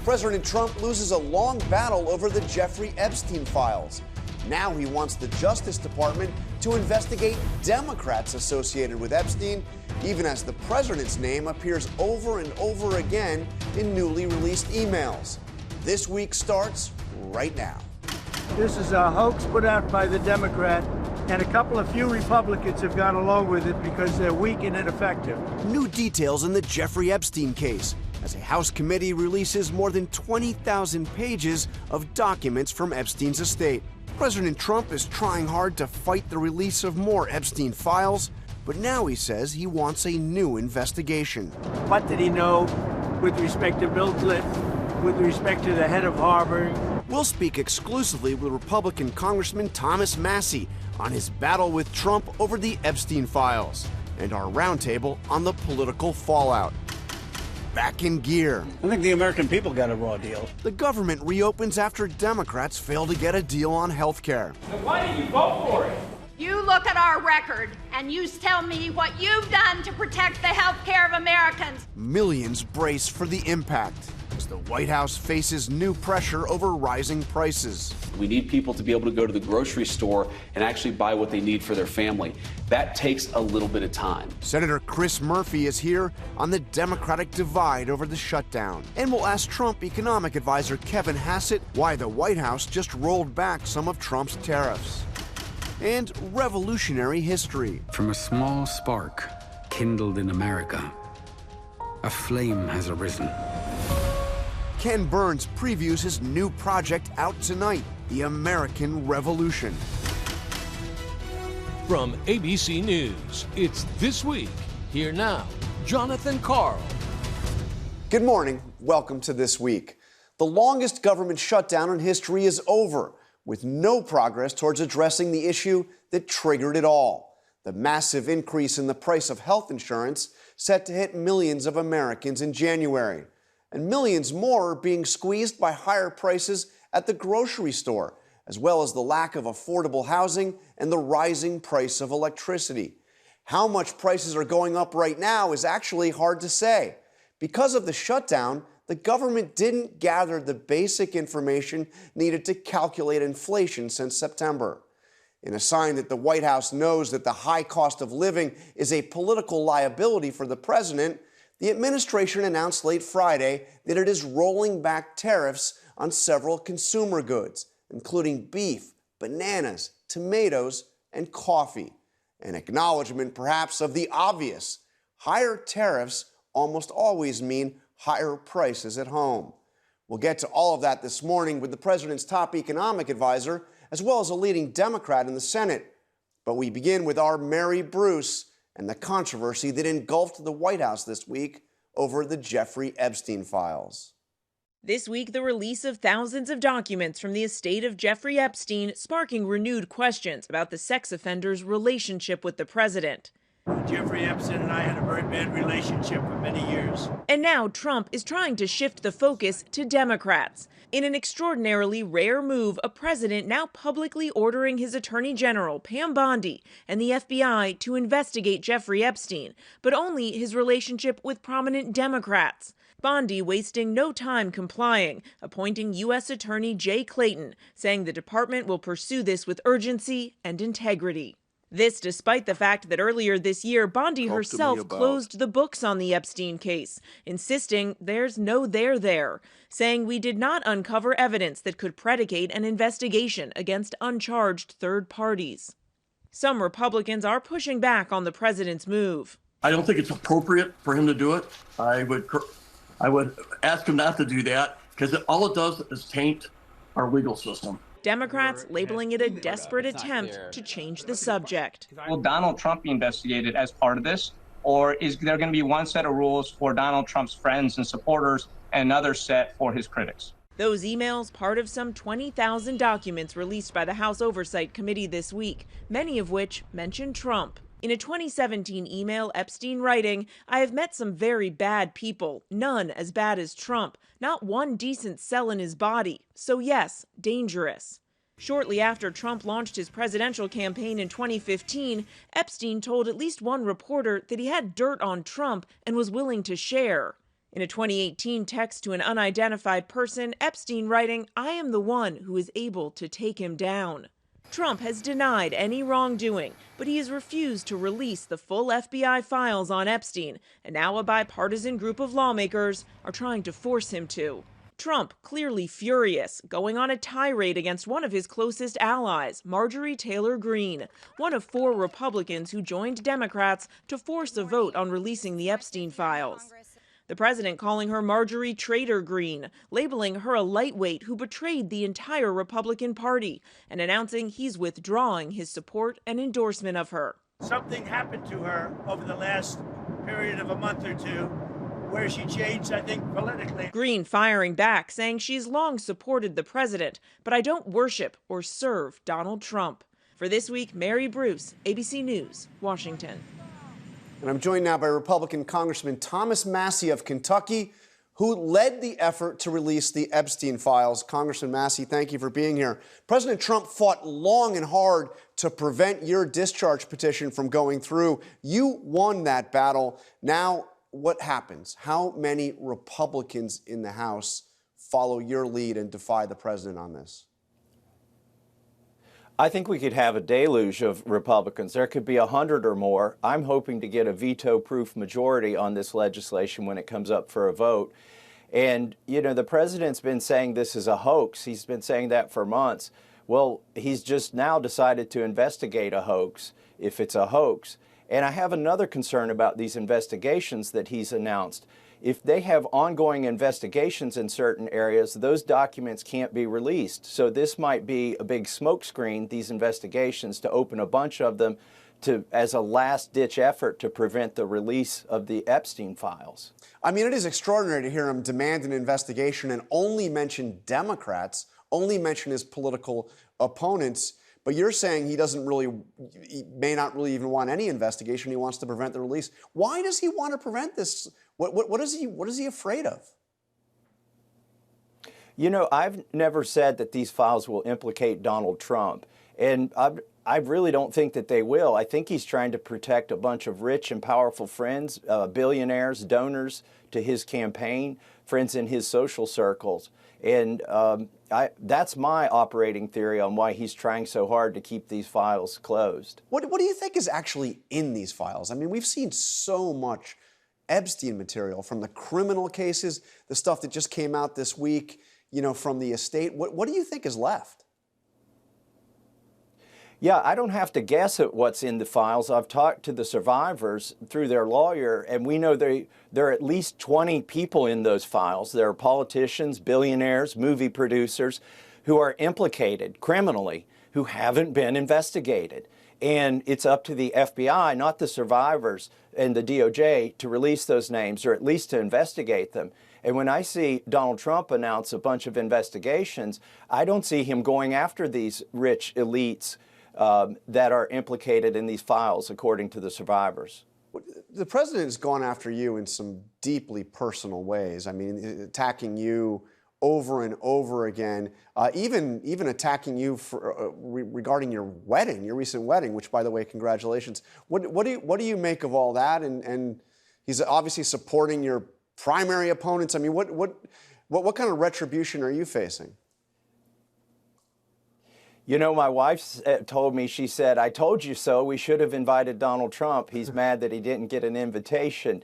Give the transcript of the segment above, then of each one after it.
President Trump loses a long battle over the Jeffry Epstein files. Now he wants the Justice Department to investigate Democrats associated with Epstein, even as the president's name appears over and over again in newly released emails. This week starts right now. This is a hoax put out by the Democrat, and a few Republicans have gone along with it because they're weak and ineffective. New details in the Jeffry Epstein case as a House committee releases more than 20,000 pages of documents from Epstein's estate. President Trump is trying hard to fight the release of more Epstein files, but now he says he wants a new investigation. What did he know with respect to Bill Clinton, with respect to the head of Harvard? We'll speak exclusively with Republican Congressman Thomas Massie on his battle with Trump over the Epstein files and our roundtable on the political fallout. Back in gear. I think the American people got a raw deal. The government reopens after Democrats fail to get a deal on health care. So why did you vote for it? You look at our record and you tell me what you've done to protect the health care of Americans. Millions brace for the impact as the White House faces new pressure over rising prices. We need people to be able to go to the grocery store and actually buy what they need for their family. That takes a little bit of time. Senator Chris Murphy is here on the Democratic divide over the shutdown. And we'll ask Trump economic advisor Kevin Hassett why the White House just rolled back some of Trump's tariffs. And revolutionary history. From a small spark kindled in America, a flame has arisen. Ken Burns previews his new project out tonight, The American Revolution. From ABC News, it's This Week. Here now, Jonathan Karl. Good morning. Welcome to This Week. The longest government shutdown in history is over, with no progress towards addressing the issue that triggered it all. The massive increase in the price of health insurance set to hit millions of Americans in January. And millions more are being squeezed by higher prices at the grocery store, as well as the lack of affordable housing and the rising price of electricity. How much prices are going up right now is actually hard to say. Because of the shutdown, the government didn't gather the basic information needed to calculate inflation since September. In a sign that the White House knows that the high cost of living is a political liability for the president, the administration announced late Friday that it is rolling back tariffs on several consumer goods, including beef, bananas, tomatoes, and coffee. An acknowledgement, perhaps, of the obvious. Higher tariffs almost always mean higher prices at home. We'll get to all of that this morning with the president's top economic advisor, as well as a leading Democrat in the Senate. But we begin with our Mary Bruce and the controversy that engulfed the White House this week over the Jeffry Epstein files. This week, the release of thousands of documents from the estate of Jeffry Epstein sparking renewed questions about the sex offender's relationship with the president. Jeffry Epstein and I had a very bad relationship for many years. And now Trump is trying to shift the focus to Democrats. In an extraordinarily rare move, a president now publicly ordering his Attorney General, Pam Bondi, and the FBI to investigate Jeffry Epstein, but only his relationship with prominent Democrats. Bondi wasting no time complying, appointing U.S. Attorney Jay Clayton, saying the department will pursue this with urgency and integrity. This despite the fact that earlier this year, Bondi herself closed the books on the Epstein case, insisting there's no there, saying we did not uncover evidence that could predicate an investigation against uncharged third parties. Some Republicans are pushing back on the president's move. I don't think it's appropriate for him to do it. I would ask him not to do that because all it does is taint our legal system. Democrats labeling it a desperate attempt to change the subject. Will Donald Trump be investigated as part of this? Or is there going to be one set of rules for Donald Trump's friends and supporters and another set for his critics? Those emails part of some 20,000 documents released by the House Oversight Committee this week, many of which mention Trump. In a 2017 email, Epstein writing, "I have met some very bad people, none as bad as Trump, not one decent cell in his body, so yes, dangerous." Shortly after Trump launched his presidential campaign in 2015, Epstein told at least one reporter that he had dirt on Trump and was willing to share. In a 2018 text to an unidentified person, Epstein writing, "I am the one who is able to take him down." Trump has denied any wrongdoing, but he has refused to release the full FBI files on Epstein, and now a bipartisan group of lawmakers are trying to force him to. Trump clearly furious, going on a tirade against one of his closest allies, Marjorie Taylor Greene, one of 4 Republicans who joined Democrats to force a vote on releasing the Epstein files. The president calling her Marjorie Traitor Greene, labeling her a lightweight who betrayed the entire Republican Party, and announcing he's withdrawing his support and endorsement of her. Something happened to her over the last period of a month or two where she changed, I think, politically. Greene firing back, saying she's long supported the president, but I don't worship or serve Donald Trump. For This Week, Mary Bruce, ABC News, Washington. And I'm joined now by Republican Congressman Thomas Massie of Kentucky, who led the effort to release the Epstein files. Congressman Massie, thank you for being here. President Trump fought long and hard to prevent your discharge petition from going through. You won that battle. Now, what happens? How many Republicans in the House follow your lead and defy the president on this? I think we could have a deluge of Republicans. There could be 100 or more. I'm hoping to get a veto-proof majority on this legislation when it comes up for a vote. And, you know, the president's been saying this is a hoax. He's been saying that for months. Well, he's just now decided to investigate a hoax, if it's a hoax. And I have another concern about these investigations that he's announced. If they have ongoing investigations in certain areas, those documents can't be released. So this might be a big smokescreen, these investigations, to open a bunch of them as a last-ditch effort to prevent the release of the Epstein files. I mean, it is extraordinary to hear him demand an investigation and only mention Democrats, only mention his political opponents. But you're saying he may not really even want any investigation. He wants to prevent the release. Why does he want to prevent this? What is he afraid of? You know, I've never said that these files will implicate Donald Trump. And I really don't think that they will. I think he's trying to protect a bunch of rich and powerful friends, billionaires, donors to his campaign, friends in his social circles. And that's my operating theory on why he's trying so hard to keep these files closed. What do you think is actually in these files? I mean, we've seen so much Epstein material, from the criminal cases, the stuff that just came out this week, you know, from the estate. What do you think is left? Yeah, I don't have to guess at what's in the files. I've talked to the survivors through their lawyer, and we know there are at least 20 people in those files. There are politicians, billionaires, movie producers who are implicated criminally, who haven't been investigated. And it's up to the FBI, not the survivors and the DOJ, to release those names, or at least to investigate them. And when I see Donald Trump announce a bunch of investigations, I don't see him going after these rich elites that are implicated in these files, according to the survivors. The president has gone after you in some deeply personal ways. I mean, attacking you over and over again, even attacking you for, regarding your wedding, your recent wedding, which, by the way, congratulations. What do you make of all that? And he's obviously supporting your primary opponents. I mean, what kind of retribution are you facing? You know, my wife told me, she said, "I told you so. We should have invited Donald Trump. He's mad that he didn't get an invitation."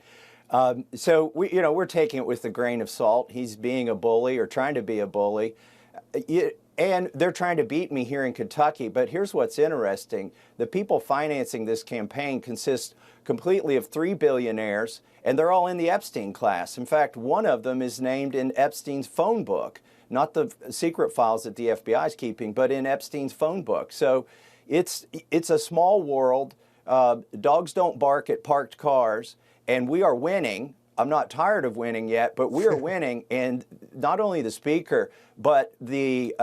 So we're taking it with a grain of salt. He's being a bully, or trying to be a bully. And they're trying to beat me here in Kentucky. But here's what's interesting. The people financing this campaign consist completely of 3 billionaires, and they're all in the Epstein class. In fact, one of them is named in Epstein's phone book. Not the secret files that the FBI is keeping, but in Epstein's phone book. So it's a small world. Dogs don't bark at parked cars, and we are winning. I'm not tired of winning yet, but we are winning. And not only the speaker, but the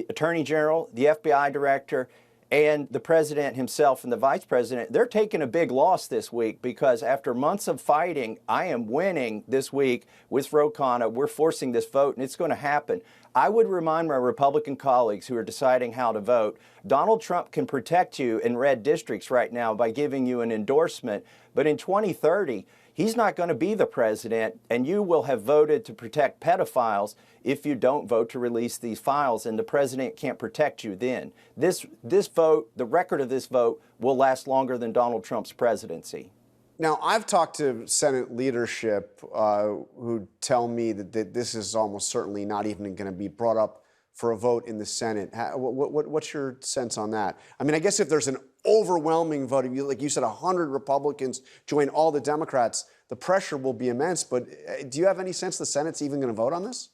attorney general, the FBI director, and the president himself and the vice president, they're taking a big loss this week, because after months of fighting, I am winning this week with Ro Khanna. We're forcing this vote, and it's going to happen. I would remind my Republican colleagues who are deciding how to vote, Donald Trump can protect you in red districts right now by giving you an endorsement, but in 2030, He's not going to be the president, and you will have voted to protect pedophiles if you don't vote to release these files, and the president can't protect you then. This vote, the record of this vote, will last longer than Donald Trump's presidency. Now, I've talked to Senate leadership who tell me that this is almost certainly not even going to be brought up for a vote in the Senate. What's your sense on that? I mean, I guess if there's an overwhelming vote, like you said, 100 Republicans join all the Democrats, the pressure will be immense. But do you have any sense the Senate's even going to vote on this?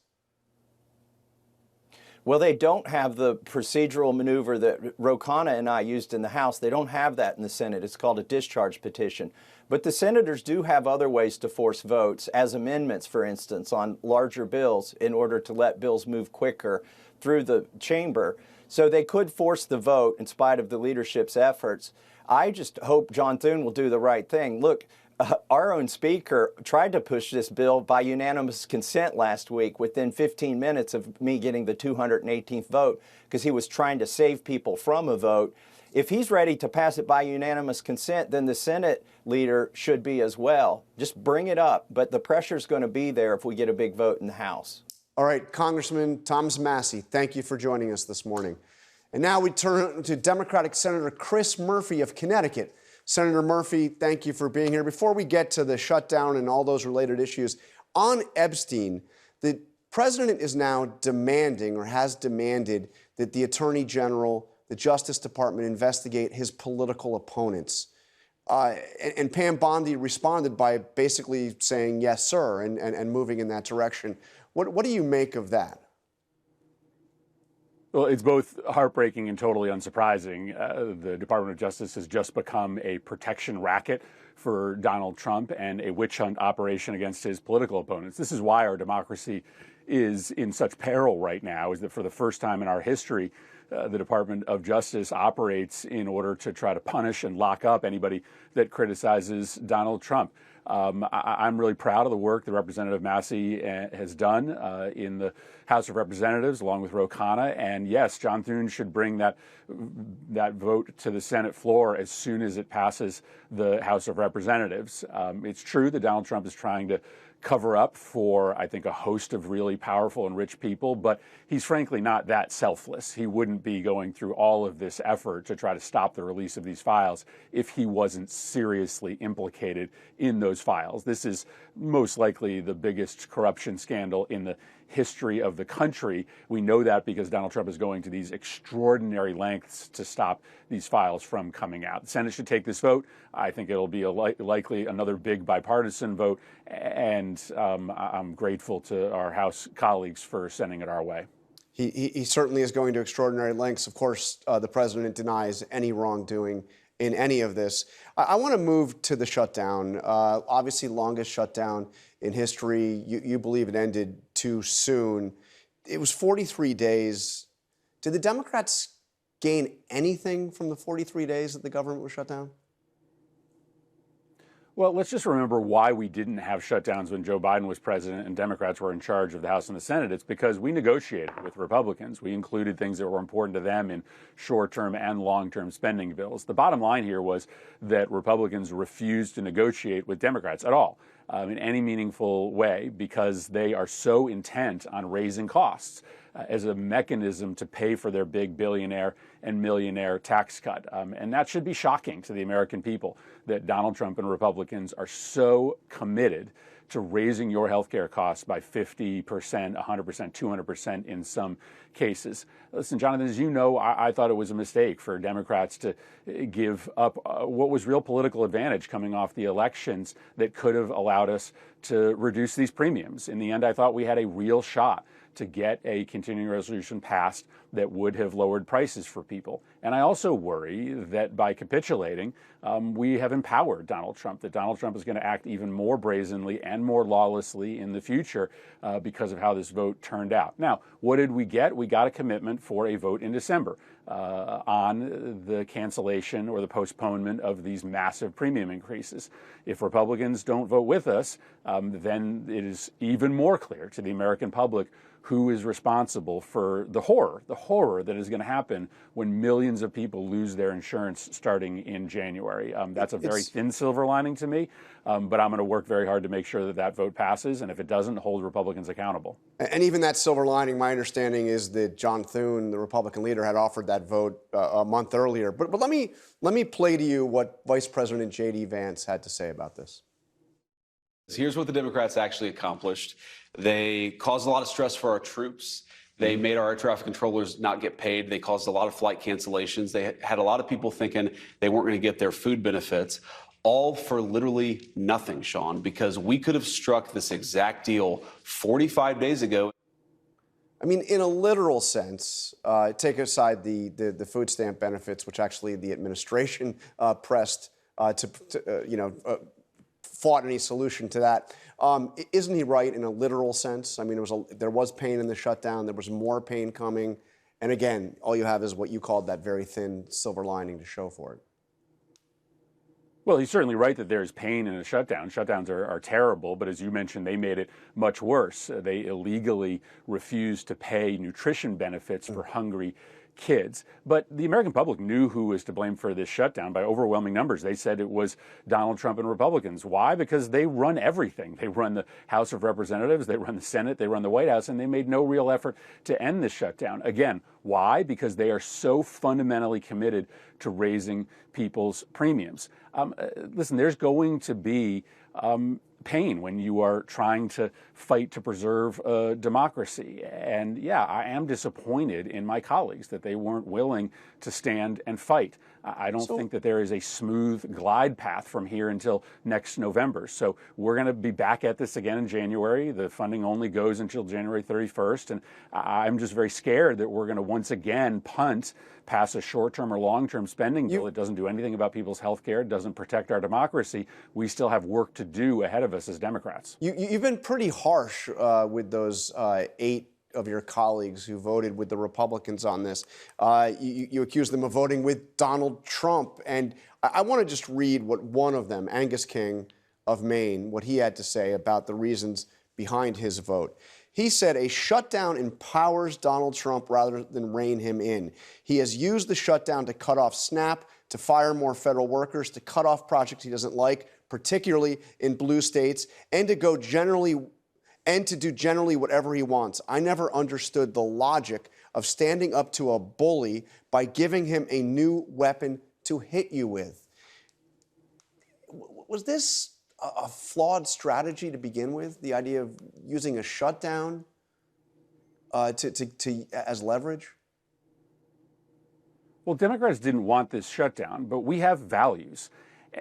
Well, they don't have the procedural maneuver that Rokana and I used in the House. They don't have that in the Senate. It's called a discharge petition. But the senators do have other ways to force votes, as amendments, for instance, on larger bills in order to let bills move quicker through the chamber. So they could force the vote in spite of the leadership's efforts. I just hope John Thune will do the right thing. Look, our own speaker tried to push this bill by unanimous consent last week within 15 minutes of me getting the 218th vote because he was trying to save people from a vote. If he's ready to pass it by unanimous consent, then the Senate leader should be as well. Just bring it up. But the pressure's going to be there if we get a big vote in the House. All right, Congressman Thomas Massie, thank you for joining us this morning. And now we turn to Democratic Senator Chris Murphy of Connecticut. Senator Murphy, thank you for being here. Before we get to the shutdown and all those related issues, on Epstein, the president is now demanding or has demanded that the Attorney General, the Justice Department investigate his political opponents. And Pam Bondi responded by basically saying, yes, sir, and moving in that direction. What do you make of that? Well, it's both heartbreaking and totally unsurprising. The Department of Justice has just become a protection racket for Donald Trump and a witch hunt operation against his political opponents. This is why our democracy is in such peril right now, is that for the first time in our history, the Department of Justice operates in order to try to punish and lock up anybody that criticizes Donald Trump. I'm really proud of the work that Representative Massie has done in the House of Representatives, along with Ro Khanna. And yes, John Thune should bring that vote to the Senate floor as soon as it passes the House of Representatives. It's true that Donald Trump is trying to cover up for, I think, a host of really powerful and rich people, but he's frankly not that selfless. He wouldn't be going through all of this effort to try to stop the release of these files if he wasn't seriously implicated in those files. This is most likely the biggest corruption scandal in the history of the country. We know that because Donald Trump is going to these extraordinary lengths to stop these files from coming out. The Senate should take this vote. I think it'll be likely another big bipartisan vote, and I'm grateful to our House colleagues for sending it our way. He certainly is going to extraordinary lengths. Of course, the president denies any wrongdoing in any of this. I want to move to the shutdown. Obviously, longest shutdown in history. You believe it ended too soon. It was 43 days. Did the Democrats gain anything from the 43 days that the government was shut down? Well, let's just remember why we didn't have shutdowns when Joe Biden was president and Democrats were in charge of the House and the Senate. It's because we negotiated with Republicans. We included things that were important to them in short-term and long-term spending bills. The bottom line here was that Republicans refused to negotiate with Democrats at all in any meaningful way because they are so intent on raising costs as a mechanism to pay for their big billionaire and millionaire tax cut. And that should be shocking to the American people that Donald Trump and Republicans are so committed to raising your health care costs by 50%, 100%, 200% in some cases. Listen, Jonathan, as you know, I thought it was a mistake for Democrats to give up what was real political advantage coming off the elections that could have allowed us to reduce these premiums. In the end, I thought we had a real shot to get a continuing resolution passed that would have lowered prices for people. And I also worry that by capitulating, we have empowered Donald Trump, that Donald Trump is going to act even more brazenly and more lawlessly in the future because of how this vote turned out. Now, what did we get? We got a commitment for a vote in December on the cancellation or the postponement of these massive premium increases. If Republicans don't vote with us, then it is even more clear to the American public who is responsible for the horror that is going to happen when millions of people lose their insurance starting in January. That's a very thin silver lining to me, but I'm going to work very hard to make sure that that vote passes, and if it doesn't, hold Republicans accountable. And even that silver lining, my understanding is that John Thune, the Republican leader, had offered that vote a month earlier. But let me play to you what Vice President J.D. Vance had to say about this. Here's what the Democrats actually accomplished. They caused a lot of stress for our troops. They made our air traffic controllers not get paid. They caused a lot of flight cancellations. They had a lot of people thinking they weren't going to get their food benefits, all for literally nothing, Sean, because we could have struck this exact deal 45 days ago. I mean, in a literal sense, take aside the food stamp benefits, which actually the administration pressed fought any solution to that. Isn't he right in a literal sense? I mean, there was pain in the shutdown. There was more pain coming. And again, all you have is what you called that very thin silver lining to show for it. Well, he's certainly right that there's pain in a shutdown. Shutdowns are terrible, but as you mentioned, they made it much worse. They illegally refused to pay nutrition benefits for hungry kids. But the American public knew who was to blame for this shutdown by overwhelming numbers. They said it was Donald Trump and Republicans. Why? Because they run everything. They run the House of Representatives, they run the Senate, they run the White House, and they made no real effort to end this shutdown. Again, why? Because they are so fundamentally committed to raising people's premiums. Listen, there's going to be pain when you are trying to fight to preserve democracy. And yeah, I am disappointed in my colleagues that they weren't willing to stand and fight. I don't think that there is a smooth glide path from here until next November. So we're going to be back at this again in January. The funding only goes until January 31st. And I'm just very scared that we're going to once again punt pass a short-term or long-term spending bill. It doesn't do anything about people's health care. It doesn't protect our democracy. We still have work to do ahead of us as Democrats. You've been pretty harsh with those 8 of your colleagues who voted with the Republicans on this. You accuse them of voting with Donald Trump. And I want to just read what one of them, Angus King of Maine, what he had to say about the reasons behind his vote. He said a shutdown empowers Donald Trump rather than rein him in. He has used the shutdown to cut off SNAP, to fire more federal workers, to cut off projects he doesn't like, particularly in blue states, and to do generally whatever he wants. I never understood the logic of standing up to a bully by giving him a new weapon to hit you with. Was this a flawed strategy to begin with, the idea of using a shutdown as leverage? Well, Democrats didn't want this shutdown, but we have values.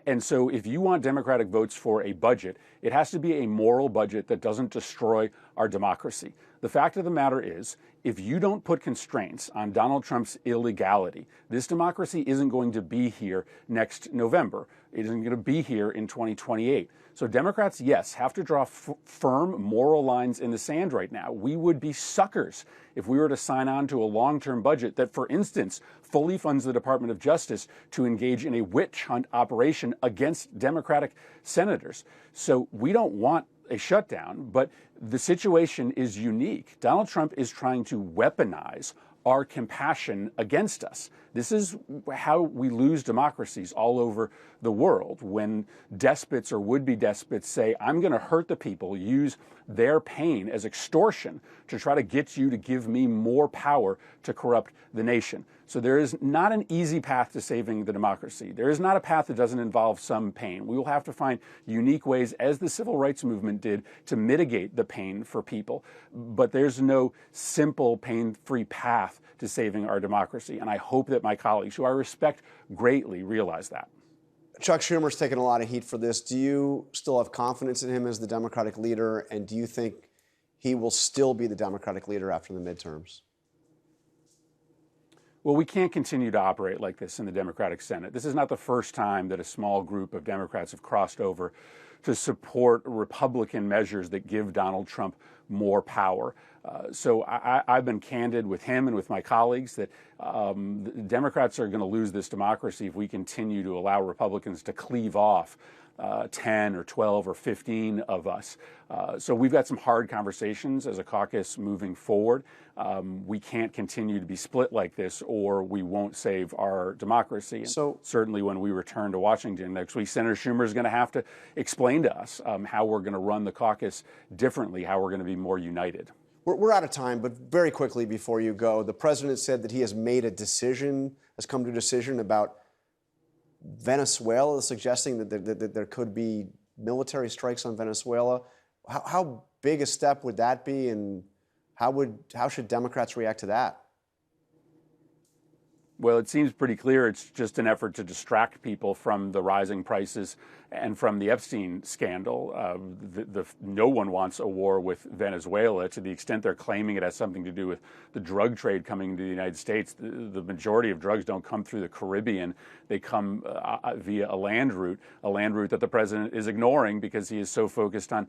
And so if you want Democratic votes for a budget, it has to be a moral budget that doesn't destroy our democracy. The fact of the matter is, if you don't put constraints on Donald Trump's illegality, this democracy isn't going to be here next November. It isn't going to be here in 2028. So Democrats, yes, have to draw firm moral lines in the sand right now. We would be suckers if we were to sign on to a long-term budget that, for instance, fully funds the Department of Justice to engage in a witch hunt operation against Democratic senators. So we don't want a shutdown, but the situation is unique. Donald Trump is trying to weaponize our compassion against us. This is how we lose democracies all over the world, when despots or would-be despots say, I'm going to hurt the people, use their pain as extortion to try to get you to give me more power to corrupt the nation. So there is not an easy path to saving the democracy. There is not a path that doesn't involve some pain. We will have to find unique ways, as the civil rights movement did, to mitigate the pain for people. But there's no simple, pain-free path to saving our democracy. And I hope that my colleagues, who I respect greatly, realize that. Chuck Schumer's taken a lot of heat for this. Do you still have confidence in him as the Democratic leader? And do you think he will still be the Democratic leader after the midterms? Well, we can't continue to operate like this in the Democratic Senate. This is not the first time that a small group of Democrats have crossed over to support Republican measures that give Donald Trump more power. So I've been candid with him and with my colleagues that the Democrats are going to lose this democracy if we continue to allow Republicans to cleave off 10 or 12 or 15 of us. So we've got some hard conversations as a caucus moving forward. We can't continue to be split like this, or we won't save our democracy. And so certainly when we return to Washington next week, Senator Schumer is going to have to explain to us how we're going to run the caucus differently, how we're going to be more united. We're out of time, but very quickly before you go, the president said that he has made a decision, has come to a decision about Venezuela, suggesting that there could be military strikes on Venezuela. How big a step would that be, and how should Democrats react to that? Well, it seems pretty clear it's just an effort to distract people from the rising prices and from the Epstein scandal. No one wants a war with Venezuela. To the extent they're claiming it has something to do with the drug trade coming into the United States, the majority of drugs don't come through the Caribbean. They come via a land route that the president is ignoring because he is so focused on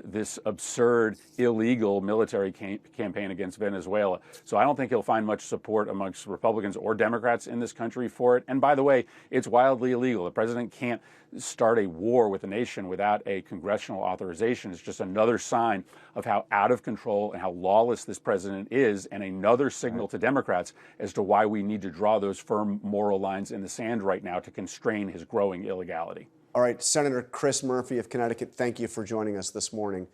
this absurd, illegal military campaign against Venezuela. So I don't think he'll find much support amongst Republicans or Democrats in this country for it. And by the way, it's wildly illegal. The president can't start a war with a nation without a congressional authorization. It's just another sign of how out of control and how lawless this president is, and another signal to Democrats as to why we need to draw those firm moral lines in the sand right now to constrain his growing illegality. All right, Senator Chris Murphy of Connecticut, thank you for joining us this morning.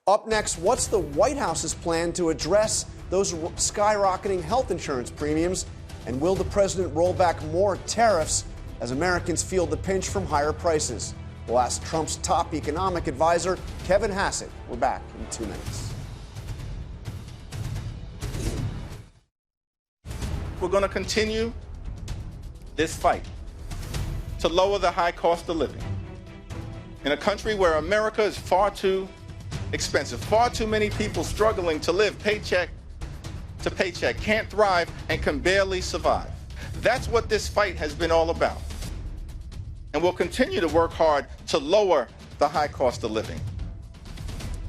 Up next, what's the White House's plan to address those skyrocketing health insurance premiums? And will the president roll back more tariffs as Americans feel the pinch from higher prices? We'll ask Trump's top economic advisor, Kevin Hassett. We're back in 2 minutes. We're going to continue this fight to lower the high cost of living in a country where America is far too expensive. Far too many people struggling to live paycheck to paycheck, can't thrive, and can barely survive. That's what this fight has been all about. And we'll continue to work hard to lower the high cost of living.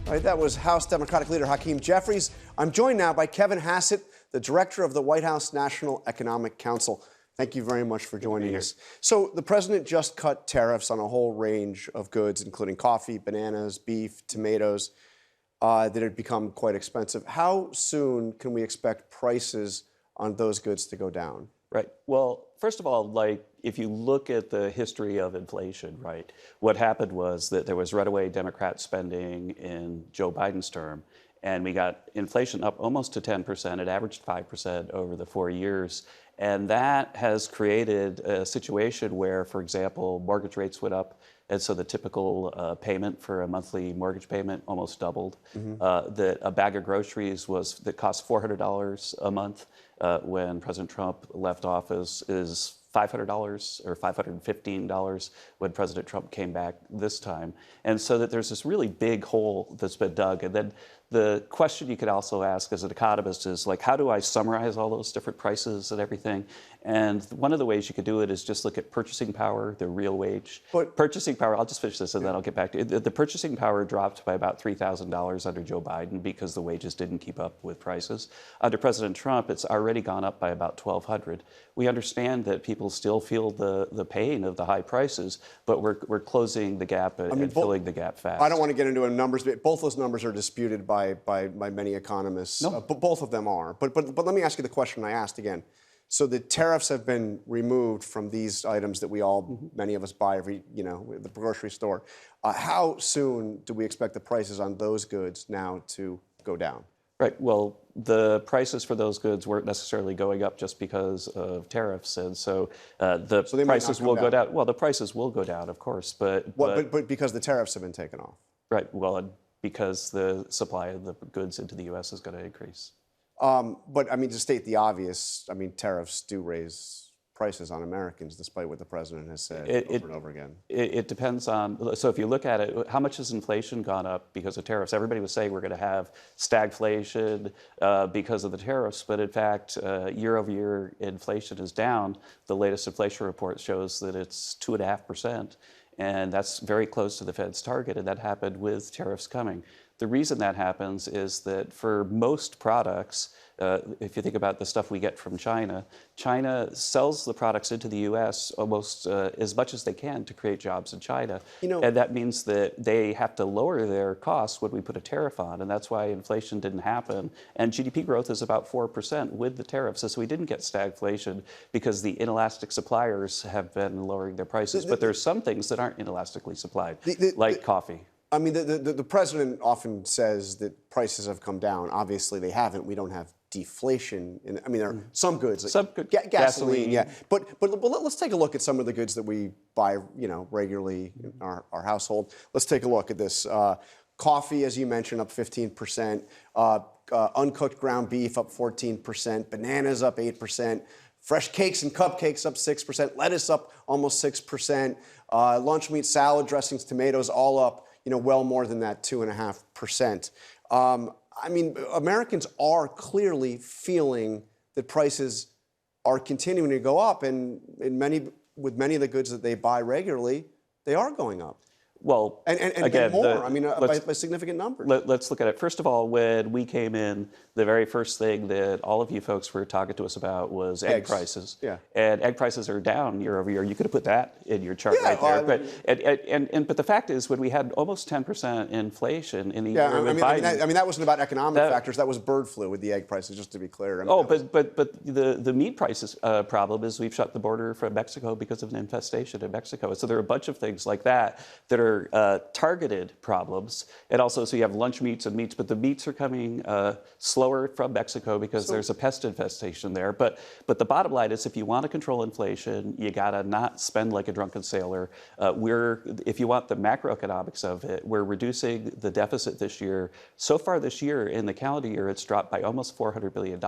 All right, that was House Democratic Leader Hakeem Jeffries. I'm joined now by Kevin Hassett, the director of the White House National Economic Council. Thank you very much for joining us. So the president just cut tariffs on a whole range of goods, including coffee, bananas, beef, tomatoes, that had become quite expensive. How soon can we expect prices on those goods to go down? Right. Well, first of all, if you look at the history of inflation, right, what happened was that there was runaway Democrat spending in Joe Biden's term, and we got inflation up almost to 10%. It averaged 5% over the 4 years. And that has created a situation where, for example, mortgage rates went up. And so the typical payment for a monthly mortgage payment almost doubled. That a bag of groceries that cost $400 a month when President Trump left office is $500 or $515 when President Trump came back this time. And so that there's this really big hole that's been dug. And then the question you could also ask as an economist is, how do I summarize all those different prices and everything? And one of the ways you could do it is just look at purchasing power, the real wage. But purchasing power, I'll just finish this and then I'll get back to it. The purchasing power dropped by about $3,000 under Joe Biden because the wages didn't keep up with prices. Under President Trump, it's already gone up by about $1,200. We understand that people still feel the pain of the high prices, but we're closing the gap and filling the gap fast. I don't want to get into numbers, but both those numbers are disputed by many economists. No. But both of them are. But let me ask you the question I asked again. So the tariffs have been removed from these items that we all, many of us buy at the grocery store. How soon do we expect the prices on those goods now to go down? Right. Well, the prices for those goods weren't necessarily going up just because of tariffs, and so the prices will go down. Well, the prices will go down, of course, but because the tariffs have been taken off. Right. Well, because the supply of the goods into the U.S. is going to increase. But I mean, to state the obvious, I mean, tariffs do raise prices on Americans, despite what the president has said over and over again. It depends on, so if you look at it, how much has inflation gone up because of tariffs? Everybody was saying we're going to have stagflation because of the tariffs, but in fact, year over year, inflation is down. The latest inflation report shows that it's 2.5%. And that's very close to the Fed's target, and that happened with tariffs coming. The reason that happens is that for most products, if you think about the stuff we get from China, China sells the products into the U.S. almost as much as they can to create jobs in China. And that means that they have to lower their costs when we put a tariff on, and that's why inflation didn't happen. And GDP growth is about 4% with the tariffs, so we didn't get stagflation because the inelastic suppliers have been lowering their prices. But there's some things that aren't inelastically supplied, like coffee. I mean, the president often says that prices have come down. Obviously, they haven't. We don't have deflation. I mean, there are some goods, like gasoline, yeah. But let's take a look at some of the goods that we buy, regularly in our household. Let's take a look at this. Coffee, as you mentioned, up 15%. Uncooked ground beef up 14%. Bananas up 8%. Fresh cakes and cupcakes up 6%. Lettuce up almost 6%. Lunch meat, salad dressings, tomatoes, all up, well more than that, 2.5%. I mean, Americans are clearly feeling that prices are continuing to go up, and with many of the goods that they buy regularly, they are going up. Well, and again, more. By significant numbers. Let's look at it. First of all, when we came in, the very first thing that all of you folks were talking to us about was egg prices. Yeah. And egg prices are down year over year. You could have put that in your chart right there. But the fact is, when we had almost 10% inflation in the year with Biden, that wasn't about economic factors. That was bird flu with the egg prices, just to be clear. But the meat prices problem is we've shut the border from Mexico because of an infestation in Mexico. So there are a bunch of things like that are targeted problems. And also, so you have lunch meats and meats, but the meats are coming slower from Mexico because there's a pest infestation there. But the bottom line is, if you want to control inflation, you gotta not spend like a drunken sailor. If you want the macroeconomics of it, we're reducing the deficit this year. So far this year, in the calendar year, it's dropped by almost $400 billion.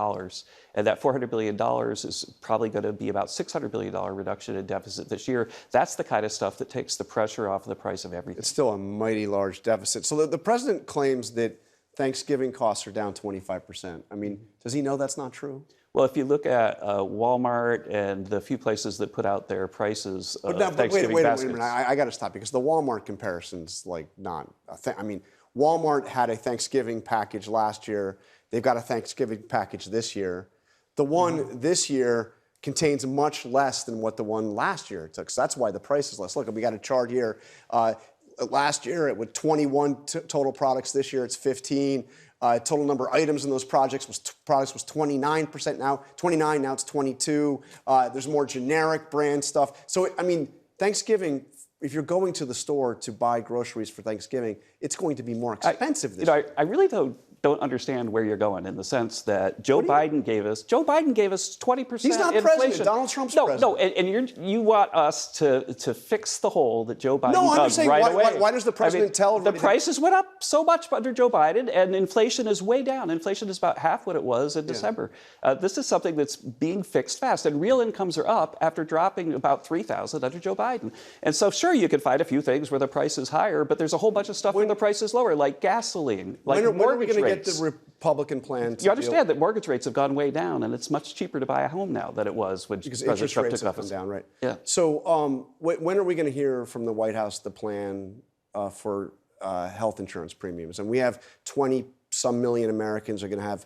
And that $400 billion is probably going to be about $600 billion reduction in deficit this year. That's the kind of stuff that takes the pressure off the price of everything. It's still a mighty large deficit. So the president claims that Thanksgiving costs are down 25%. I mean, does he know that's not true? Well, if you look at Walmart and the few places that put out their prices of Thanksgiving baskets. Wait a minute. I got to stop because the Walmart comparison's like not a thing. I mean, Walmart had a Thanksgiving package last year. They've got a Thanksgiving package this year. The one this year contains much less than what the one last year took. So that's why the price is less. Look, we got a chart here. Last year, it was 21 total products. This year, it's 15. Total number of items in those products was 29% now. 29, now it's 22. There's more generic brand stuff. So, I mean, Thanksgiving, if you're going to the store to buy groceries for Thanksgiving, it's going to be more expensive this year. I really don't understand where you're going in the sense that Joe Biden gave us 20% He's not inflation. president. Donald Trump's president. No, and you want us to fix the hole that Joe Biden I'm dug just saying, right away. Why does the president tell everybody? The prices went up so much under Joe Biden, and inflation is way down. Inflation is about half what it was in December. This is something that's being fixed fast, and real incomes are up after dropping about $3,000 under Joe Biden. And so, sure, you can find a few things where the price is higher, but there's a whole bunch of stuff where the price is lower, like gasoline, like mortgage rates. When are we going to get the Republican plan to You understand that mortgage rates have gone way down, and it's much cheaper to buy a home now than it was when President Trump took office. Down, right? Yeah. So when are we going to hear from the White House the plan for health insurance premiums? And we have 20-some million Americans are going to have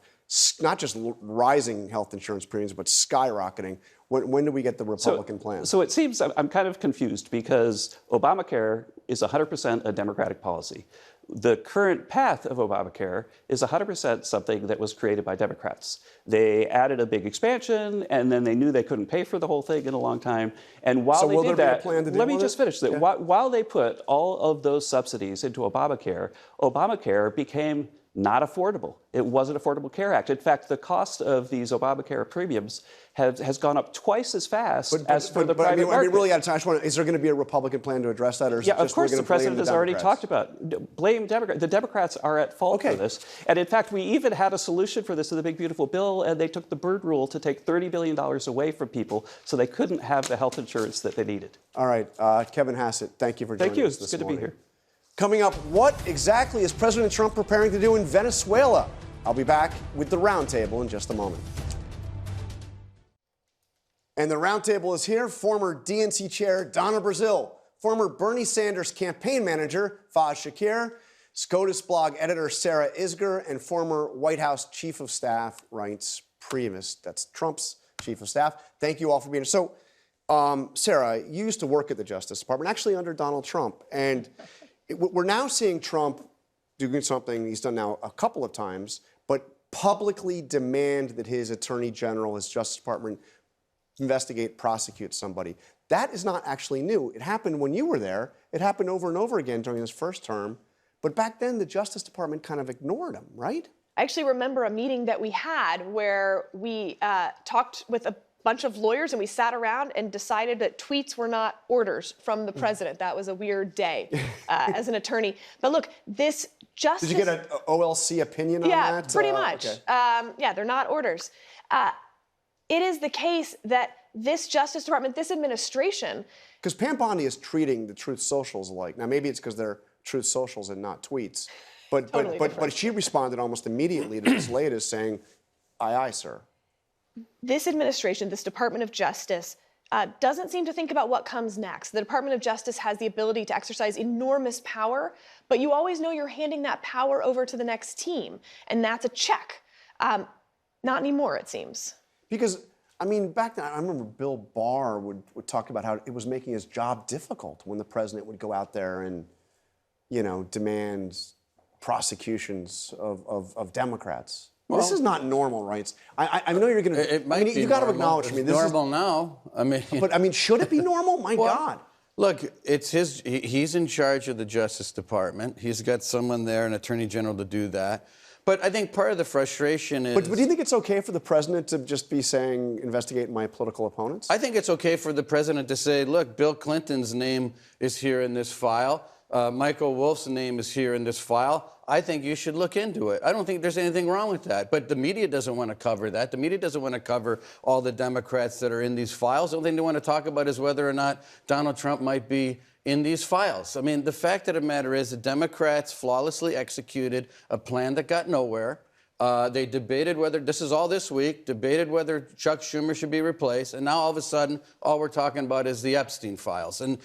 not just rising health insurance premiums, but skyrocketing. When do we get the Republican plan? So it seems I'm kind of confused because Obamacare is 100% a Democratic policy. The current path of Obamacare is 100% something that was created by Democrats. They added a big expansion, and then they knew they couldn't pay for the whole thing in a long time. And while they did that, let me just finish that. Yeah. While they put all of those subsidies into Obamacare, Obamacare became not affordable. It wasn't Affordable Care Act. In fact, the cost of these Obamacare premiums has gone up twice as fast as for the private market. I mean, really out of time. Is there going to be a Republican plan to address that, or is it just of course, we're the president has already talked about blame Democrats. The Democrats are at fault for this, and in fact, we even had a solution for this in the big beautiful bill, and they took the Byrd rule to take $30 billion away from people, so they couldn't have the health insurance that they needed. All right, Kevin Hassett, thank you for joining us this It's good morning. to be here. Coming up, what exactly is President Trump preparing to do in Venezuela? I'll be back with the roundtable in just a moment. And the roundtable is here. Former DNC chair Donna Brazile, former Bernie Sanders campaign manager Faiz Shakir, SCOTUS blog editor Sarah Isgur, and former White House Chief of Staff Reince Priebus. That's Trump's Chief of Staff. Thank you all for being here. So, Sarah, you used to work at the Justice Department, actually under Donald Trump. And we're now seeing Trump doing something he's done now a couple of times, but publicly demand that his Attorney General, his Justice Department, investigate, prosecute somebody. That is not actually new. It happened when you were there. It happened over and over again during his first term. But back then, the Justice Department kind of ignored him, right? I actually remember a meeting that we had where we talked with a bunch of lawyers and we sat around and decided that tweets were not orders from the president. That was a weird day as an attorney. But look, this justice... Did you get an OLC opinion on that? Yeah, pretty much. Okay. Yeah, they're not orders. It is the case that this Justice Department, this administration... Because Pam Bondi is treating the Truth Socials alike. Now, maybe it's because they're Truth Socials and not tweets. But she responded almost immediately to this latest saying, aye, aye, sir. This administration, this Department of Justice, doesn't seem to think about what comes next. The Department of Justice has the ability to exercise enormous power, but you always know you're handing that power over to the next team, and that's a check. Not anymore, it seems. Because, I mean, back then, I remember Bill Barr would talk about how it was making his job difficult when the president would go out there and, you know, demand prosecutions of Democrats. Well, this is not normal, right? I know you're going to. It might be. You got to acknowledge me. It's normal now. I mean, but I mean, should it be normal? My God. Look, it's his. He's in charge of the Justice Department. He's got someone there, an Attorney General, to do that. But I think part of the frustration is. But do you think it's okay for the president to just be saying, investigate my political opponents? I think it's okay for the president to say, look, Bill Clinton's name is here in this file. Michael Wolff's name is here in this file. I think you should look into it. I don't think there's anything wrong with that. But the media doesn't want to cover that. The media doesn't want to cover all the Democrats that are in these files. The only thing they want to talk about is whether or not Donald Trump might be in these files. I mean, the fact of the matter is the Democrats flawlessly executed a plan that got nowhere. They debated whether, this is all this week, debated whether Chuck Schumer should be replaced, and now all of a sudden, all we're talking about is the Epstein files. And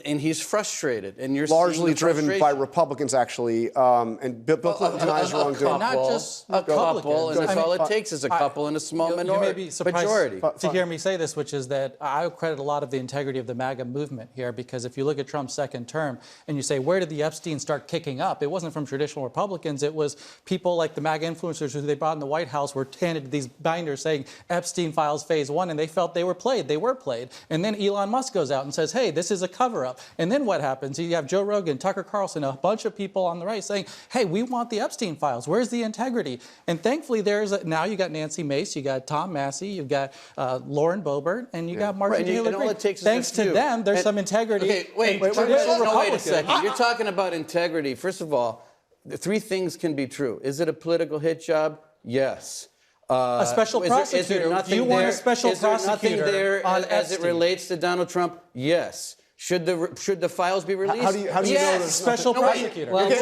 he's frustrated, and you're largely driven by Republicans, actually, and Bill Clinton denies wrongdoing. Not just a couple, and that's all it takes is a couple and a small minority. You may be surprised majority. to hear me say this, which is that I credit a lot of the integrity of the MAGA movement here, because if you look at Trump's second term and you say, where did the Epstein start kicking up? It wasn't from traditional Republicans. It was people like the MAGA influencers who they brought in the White House were handed these binders saying Epstein files phase 1, and they felt they were played. They were played. And then Elon Musk goes out and says, hey, this is a cover-up. And then what happens? You have Joe Rogan, Tucker Carlson, a bunch of people on the right saying, hey, we want the Epstein files. Where's the integrity? And thankfully, now you got Nancy Mace, you got Tom Massie, you've got Lauren Boebert, and you got Marjorie Taylor Greene. Thanks to them, there's some integrity. Okay, wait a second. You're talking about integrity. First of all, the three things can be true. Is it a political hit job? Yes. A special prosecutor. Do you want a special prosecutor nothing there on as it relates to Donald Trump? Yes. Should the files be released? How do you know there's special prosecutor? Well, the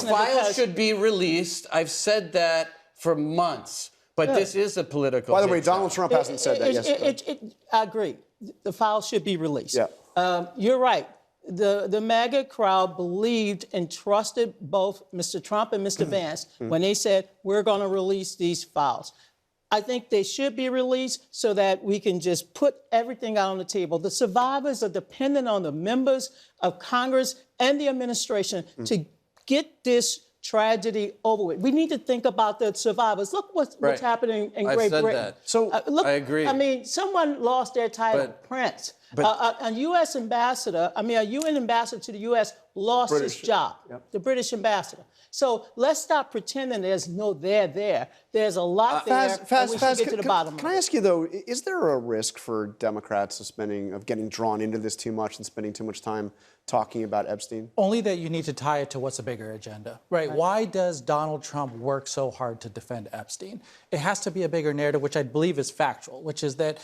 files should be released. I've said that for months. But this is a political. By the way, Donald Trump hasn't said that yet. I agree. The files should be released. Yeah. You're right. The MAGA crowd believed and trusted both Mr. Trump and Mr. Vance when they said, we're going to release these files. I think they should be released so that we can just put everything out on the table. The survivors are dependent on the members of Congress and the administration to get this tragedy over with. We need to think about the survivors. Look what's happening in Great Britain. That. So look, I agree. I mean, someone lost their title, Prince. A U.S. ambassador, a UN ambassador to the U.S. lost his job, the British ambassador. So let's stop pretending there's no there. There's a lot there, and we should get to the bottom of it. Can I ask you, though, is there a risk for Democrats of getting drawn into this too much and spending too much time talking about Epstein? Only that you need to tie it to what's a bigger agenda, right? Why does Donald Trump work so hard to defend Epstein? It has to be a bigger narrative, which I believe is factual, which is that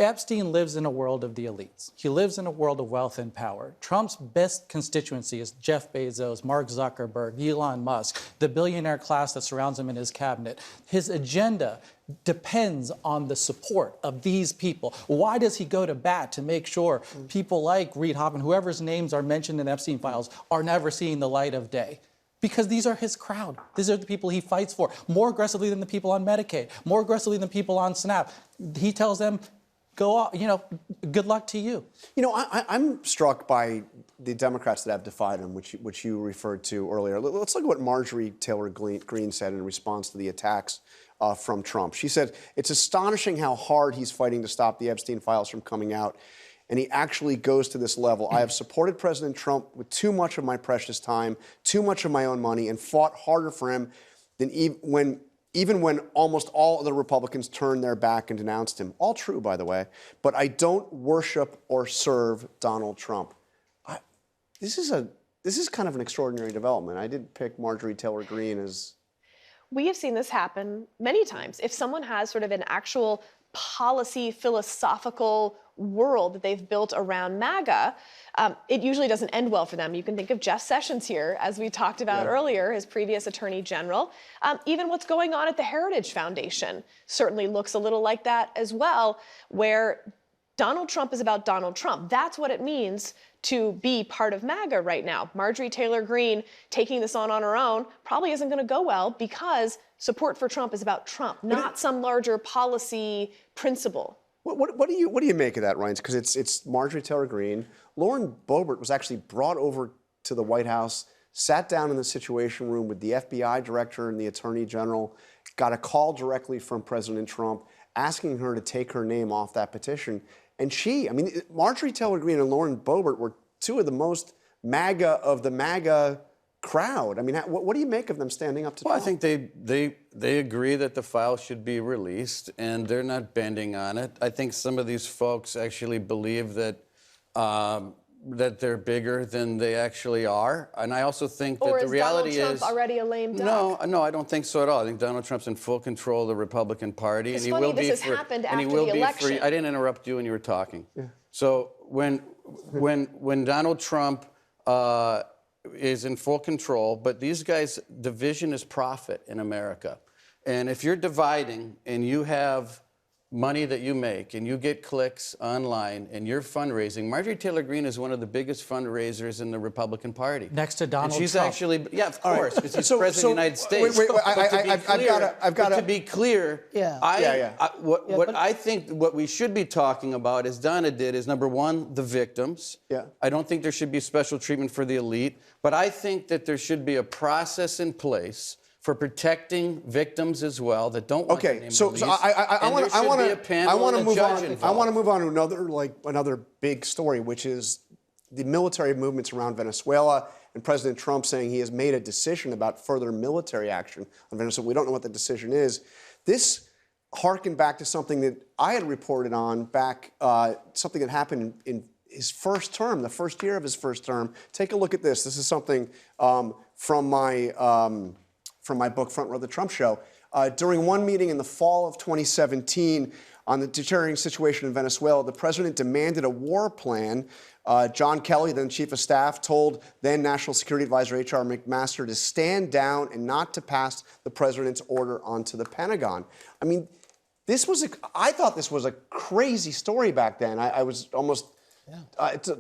Epstein lives in a world of the elites. He lives in a world of wealth and power. Trump's best constituency is Jeff Bezos, Mark Zuckerberg, Elon Musk, the billionaire class that surrounds him in his cabinet. His agenda depends on the support of these people. Why does he go to bat to make sure people like Reid Hoffman, whoever's names are mentioned in Epstein files, are never seeing the light of day? Because these are his crowd. These are the people he fights for, more aggressively than the people on Medicaid, more aggressively than people on SNAP. He tells them, go off, good luck to you. I'm struck by the Democrats that have defied him, which you referred to earlier. Let's look at what Marjorie Taylor Greene said in response to the attacks from Trump. She said, "It's astonishing how hard he's fighting to stop the Epstein files from coming out. And he actually goes to this level. I have supported President Trump with too much of my precious time, too much of my own money, and fought harder for him than even when almost all of the Republicans turned their back and denounced him." All true, by the way. But I don't worship or serve Donald Trump. This is kind of an extraordinary development. I did pick Marjorie Taylor Greene as... We have seen this happen many times. If someone has sort of an actual policy, philosophical world that they've built around MAGA, it usually doesn't end well for them. You can think of Jeff Sessions here, as we talked about earlier, his previous attorney general. Even what's going on at the Heritage Foundation certainly looks a little like that as well, where Donald Trump is about Donald Trump. That's what it means to be part of MAGA right now. Marjorie Taylor Greene taking this on her own probably isn't going to go well because support for Trump is about Trump, not some larger policy principle. What do you make of that, Reince? Because it's Marjorie Taylor Greene. Lauren Boebert was actually brought over to the White House, sat down in the Situation Room with the FBI director and the Attorney General, got a call directly from President Trump asking her to take her name off that petition. And Marjorie Taylor Greene and Lauren Boebert were two of the most MAGA of the MAGA crowd. I mean, what do you make of them standing up to Trump? I think they agree that the file should be released, and they're not bending on it. I think some of these folks actually believe that that they're bigger than they actually are, and I also think that the reality is... Or is Donald Trump already a lame duck? No, I don't think so at all. I think Donald Trump's in full control of the Republican Party, it's and he funny, will be this has happened after the election. I didn't interrupt you when you were talking. Yeah. So when Donald Trump is in full control, but these guys, division is profit in America. And if you're dividing and you have money that you make and you get clicks online and you're fundraising, Marjorie Taylor Greene is one of the biggest fundraisers in the Republican Party. Next to Donald Trump. She's actually, yeah, of course, because he's president of the United States. I've got to be clear, I think what we should be talking about, as Donna did, is number one, the victims. Yeah. I don't think there should be special treatment for the elite, but I think that there should be a process in place for protecting victims as well that don't want their name released. I want to move on to another big story, which is the military movements around Venezuela and President Trump saying he has made a decision about further military action on Venezuela. We don't know what the decision is. This harkened back to something that I had reported on back, something that happened in his first term, the first year of his first term. Take a look at this. This is something from my book, Front Row: The Trump Show. During one meeting in the fall of 2017 on the deteriorating situation in Venezuela, the president demanded a war plan. John Kelly, then chief of staff, told then National Security Advisor H.R. McMaster to stand down and not to pass the president's order onto the Pentagon. I mean, I thought this was a crazy story back then. I was almost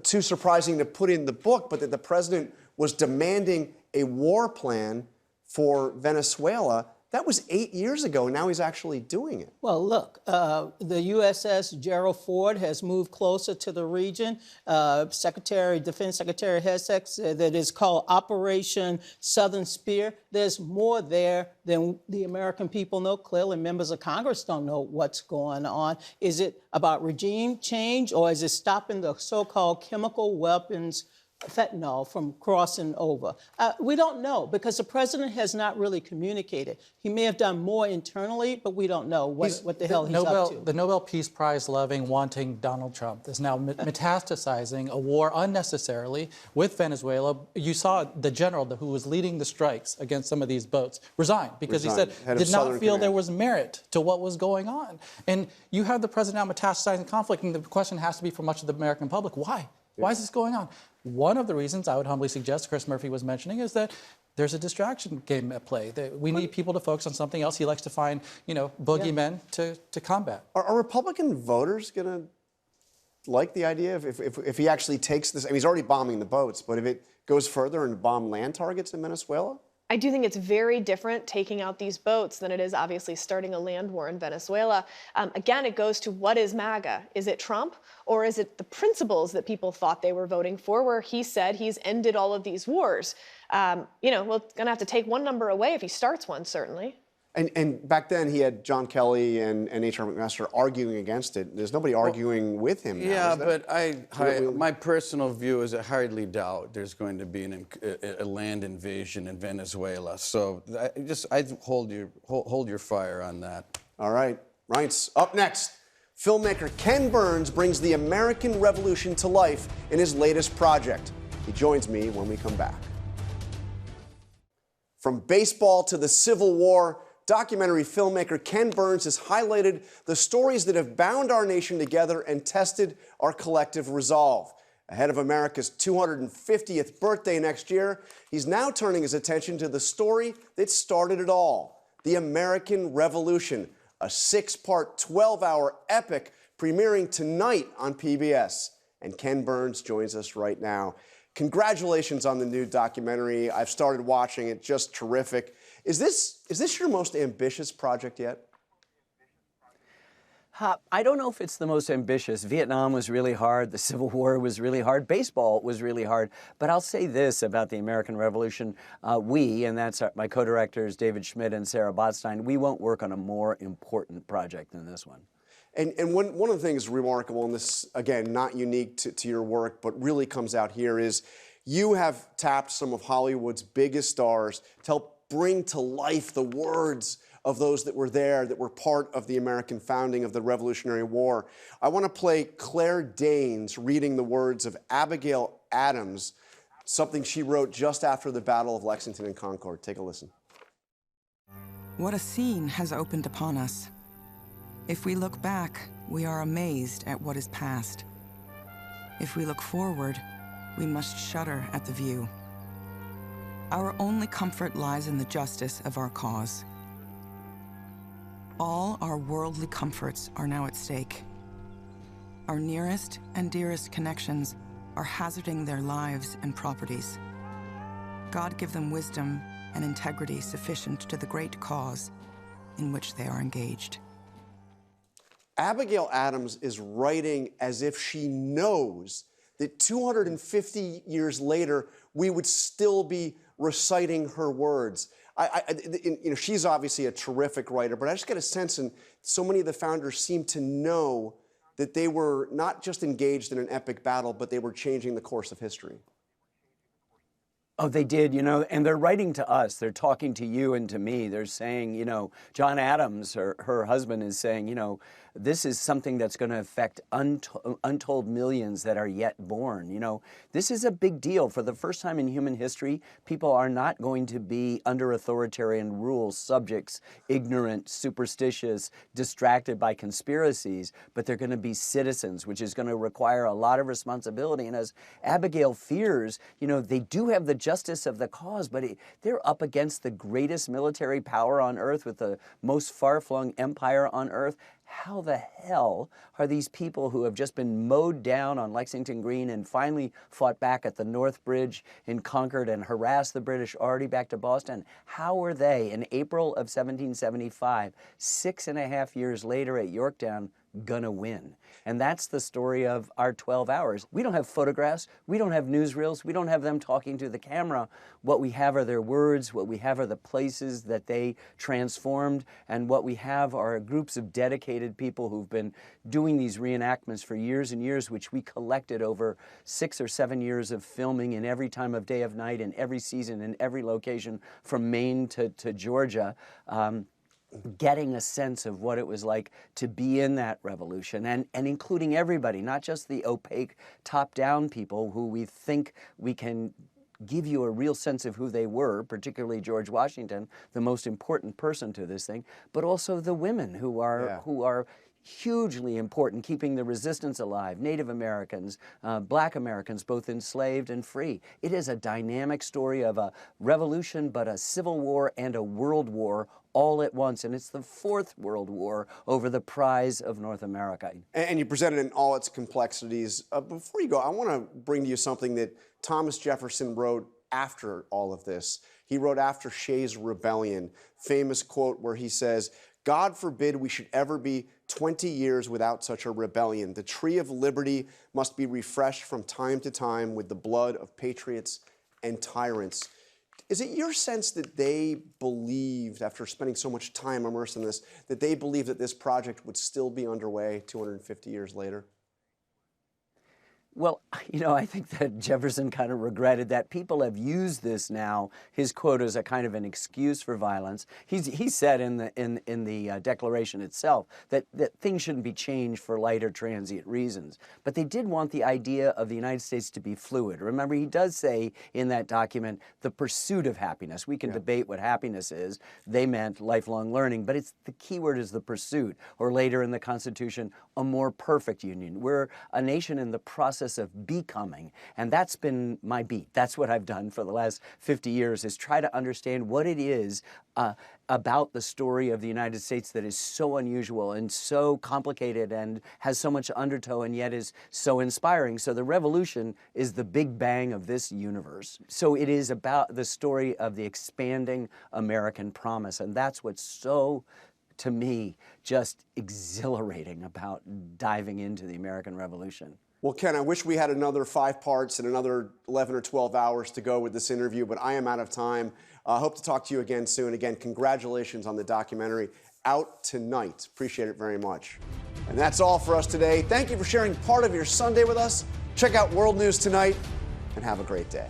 too surprising to put in the book, but that the president was demanding a war plan for Venezuela. That was 8 years ago, and now he's actually doing it. Well, look, the USS Gerald Ford has moved closer to the region. Defense Secretary Hassett said that it's called Operation Southern Spear. There's more there than the American people know. Clearly, members of Congress don't know what's going on. Is it about regime change, or is it stopping the so-called chemical weapons fentanyl from crossing over? We don't know because the president has not really communicated. He may have done more internally, but we don't know what the hell he's up to. The Nobel Peace Prize loving, wanting Donald Trump is now metastasizing a war unnecessarily with Venezuela. You saw the general who was leading the strikes against some of these boats resign because he said did not feel there was merit to what was going on. And you have the president now metastasizing conflict, and the question has to be for much of the American public, why? Why is this going on? One of the reasons I would humbly suggest Chris Murphy was mentioning is that there's a distraction game at play. We need people to focus on something else. He likes to find, boogeymen to combat. Are Republican voters going to like the idea if he actually takes this? I mean, he's already bombing the boats, but if it goes further and bomb land targets in Venezuela? I do think it's very different taking out these boats than it is obviously starting a land war in Venezuela. Again, it goes to what is MAGA? Is it Trump or is it the principles that people thought they were voting for where he said he's ended all of these wars? We're going to have to take one number away if he starts one, certainly. And back then he had John Kelly and H.R. McMaster arguing against it. There's nobody arguing with him now, yeah, but my personal view is I hardly doubt there's going to be a land invasion in Venezuela. So I hold your fire on that. All right. Reince, up next. Filmmaker Ken Burns brings the American Revolution to life in his latest project. He joins me when we come back. From baseball to the Civil War, documentary filmmaker Ken Burns has highlighted the stories that have bound our nation together and tested our collective resolve. Ahead of America's 250th birthday next year, he's now turning his attention to the story that started it all, the American Revolution, a 6-part, 12-hour epic premiering tonight on PBS. And Ken Burns joins us right now. Congratulations on the new documentary. I've started watching it, just terrific. Is this your most ambitious project yet? I don't know if it's the most ambitious. Vietnam was really hard. The Civil War was really hard. Baseball was really hard. But I'll say this about the American Revolution. And that's my co-directors, David Schmidt and Sarah Botstein, we won't work on a more important project than this one. And one of the things remarkable, and this, again, not unique to your work, but really comes out here, is you have tapped some of Hollywood's biggest stars to help bring to life the words of those that were there, that were part of the American founding of the Revolutionary War. I want to play Claire Danes reading the words of Abigail Adams, something she wrote just after the Battle of Lexington and Concord. Take a listen. What a scene has opened upon us. If we look back, we are amazed at what is past. If we look forward, we must shudder at the view. Our only comfort lies in the justice of our cause. All our worldly comforts are now at stake. Our nearest and dearest connections are hazarding their lives and properties. God give them wisdom and integrity sufficient to the great cause in which they are engaged. Abigail Adams is writing as if she knows that 250 years later, we would still be reciting her words. She's obviously a terrific writer, but I just get a sense, and so many of the founders seem to know that they were not just engaged in an epic battle, but they were changing the course of history. Oh, they did, and they're writing to us. They're talking to you and to me. They're saying, John Adams, her husband, is saying, this is something that's going to affect untold millions that are yet born. This is a big deal. For the first time in human history, people are not going to be under authoritarian rules, subjects, ignorant, superstitious, distracted by conspiracies, but they're going to be citizens, which is going to require a lot of responsibility. And as Abigail fears, they do have the justice of the cause, but they're up against the greatest military power on earth with the most far-flung empire on earth. How the hell are these people who have just been mowed down on Lexington Green and finally fought back at the North Bridge in Concord and harassed the British already back to Boston? How are they in April of 1775, 6.5 years later at Yorktown, gonna win. And that's the story of our 12 hours. We don't have photographs, we don't have newsreels, we don't have them talking to the camera. What we have are their words, what we have are the places that they transformed, and what we have are groups of dedicated people who've been doing these reenactments for years and years, which we collected over 6 or 7 years of filming in every time of day of night, in every season, in every location, from Maine to Georgia. Getting a sense of what it was like to be in that revolution, and including everybody, not just the opaque top-down people who we think we can give you a real sense of who they were, particularly George Washington, the most important person to this thing, but also the women who are hugely important, keeping the resistance alive, Native Americans, Black Americans, both enslaved and free. It is a dynamic story of a revolution, but a civil war and a world war all at once, and it's the fourth world war over the prize of North America. And you presented it in all its complexities. Before you go, I want to bring to you something that Thomas Jefferson wrote after all of this. He wrote after Shays' Rebellion, famous quote where he says, "God forbid we should ever be 20 years without such a rebellion. The tree of liberty must be refreshed from time to time with the blood of patriots and tyrants." Is it your sense that they believed, after spending so much time immersed in this, that they believed that this project would still be underway 250 years later? Well, you know, I think that Jefferson kind of regretted that. People have used this now, his quote, as a kind of an excuse for violence. He said in the Declaration itself that things shouldn't be changed for light or transient reasons. But they did want the idea of the United States to be fluid. Remember, he does say in that document, the pursuit of happiness. We can debate what happiness is. They meant lifelong learning, but it's the key word is the pursuit. Or later in the Constitution, a more perfect union. We're a nation in the process of becoming, and that's been my beat. That's what I've done for the last 50 years, is try to understand what it is about the story of the United States that is so unusual and so complicated and has so much undertow and yet is so inspiring. So the revolution is the big bang of this universe. So it is about the story of the expanding American promise, and that's what's so, to me, just exhilarating about diving into the American Revolution. Well, Ken, I wish we had another 5 parts and another 11 or 12 hours to go with this interview, but I am out of time. I hope to talk to you again soon. Again, congratulations on the documentary, out tonight. Appreciate it very much. And that's all for us today. Thank you for sharing part of your Sunday with us. Check out World News Tonight, and have a great day.